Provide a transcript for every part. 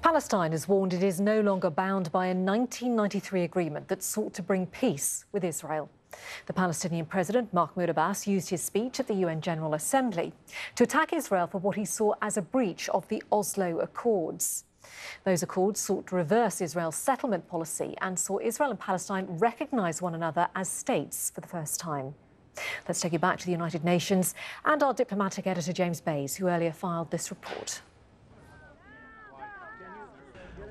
Palestine has warned it is no longer bound by a 1993 agreement that sought to bring peace with Israel. The Palestinian President, Mahmoud Abbas, used his speech at the UN General Assembly to attack Israel for what he saw as a breach of the Oslo Accords. Those accords sought to reverse Israel's settlement policy and saw Israel and Palestine recognise one another as states for the first time. Let's take you back to the United Nations and our diplomatic editor, James Bays, who earlier filed this report.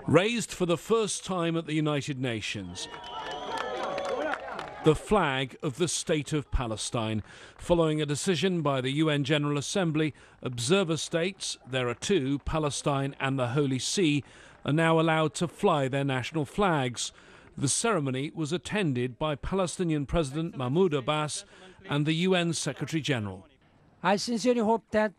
Raised for the first time at the United Nations, the flag of the State of Palestine. Following a decision by the UN General Assembly, observer states, there are two, Palestine and the Holy See, are now allowed to fly their national flags. The ceremony was attended by Palestinian President Mahmoud Abbas and the UN Secretary General. I sincerely hope that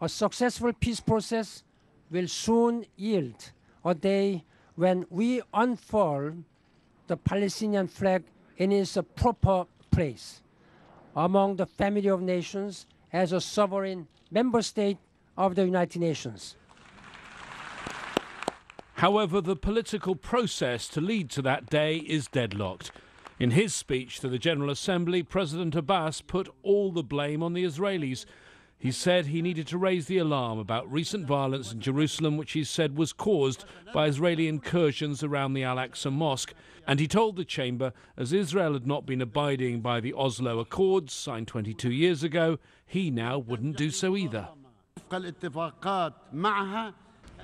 a successful peace process will soon yield a day when we unfurl the Palestinian flag in its proper place among the family of nations as a sovereign member state of the United Nations. However, the political process to lead to that day is deadlocked. In his speech to the General Assembly, President Abbas put all the blame on the Israelis. He said he needed to raise the alarm about recent violence in Jerusalem, which he said was caused by Israeli incursions around the Al-Aqsa Mosque. And he told the chamber, as Israel had not been abiding by the Oslo Accords, signed 22 years ago, he now wouldn't do so either.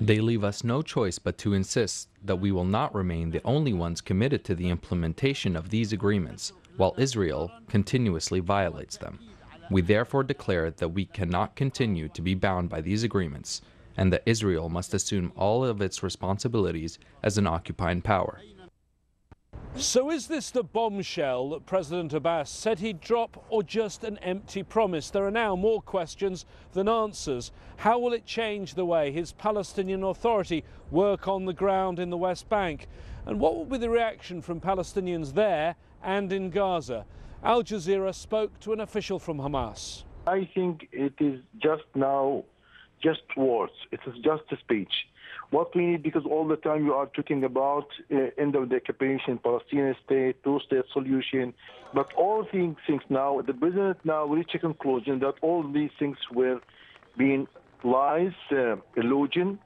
They leave us no choice but to insist that we will not remain the only ones committed to the implementation of these agreements, while Israel continuously violates them. We therefore declare that we cannot continue to be bound by these agreements, and that Israel must assume all of its responsibilities as an occupying power. So is this the bombshell that President Abbas said he'd drop, or just an empty promise? There are now more questions than answers. How will it change the way his Palestinian Authority work on the ground in the West Bank? And what will be the reaction from Palestinians there and in Gaza? Al Jazeera spoke to an official from Hamas. I think it is just words. It is just a speech. What we need, because all the time you are talking about end of the occupation, Palestinian state, two-state solution, but all things now, the president now reached a conclusion that all these things were being lies, illusion.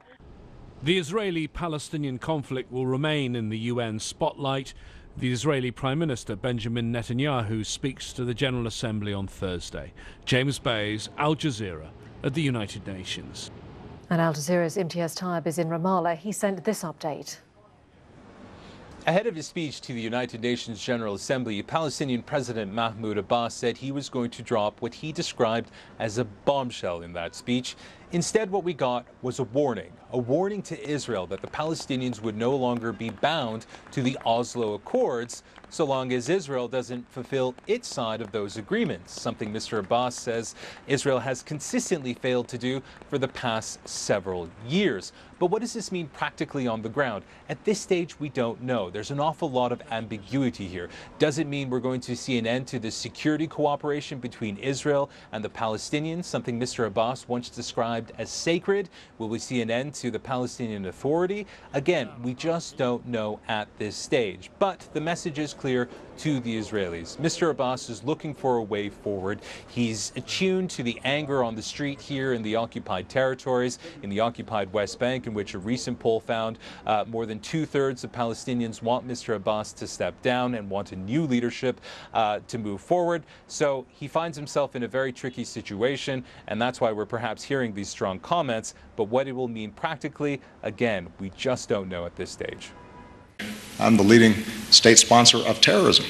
The Israeli-Palestinian conflict will remain in the UN spotlight. The Israeli Prime Minister Benjamin Netanyahu speaks to the General Assembly on Thursday. James Bays, Al Jazeera, at the United Nations. And Al Jazeera's Imtiaz Taib is in Ramallah. He sent this update. Ahead of his speech to the United Nations General Assembly, Palestinian President Mahmoud Abbas said he was going to drop what he described as a bombshell in that speech. Instead, what we got was a warning to Israel that the Palestinians would no longer be bound to the Oslo Accords so long as Israel doesn't fulfill its side of those agreements, something Mr. Abbas says Israel has consistently failed to do for the past several years. But what does this mean practically on the ground? At this stage, we don't know. There's an awful lot of ambiguity here. Does it mean we're going to see an end to the security cooperation between Israel and the Palestinians, something Mr. Abbas once described as sacred? Will we see an end to the Palestinian Authority? Again, we just don't know at this stage. But the message is clear to the Israelis. Mr. Abbas is looking for a way forward. He's attuned to the anger on the street here in the occupied territories, in the occupied West Bank, in which a recent poll found more than 2/3 of Palestinians want Mr. Abbas to step down and want a new leadership to move forward. So he finds himself in a very tricky situation, and that's why we're perhaps hearing these strong comments. But what it will mean practically, again, we just don't know at this stage. I'm the leading state sponsor of terrorism.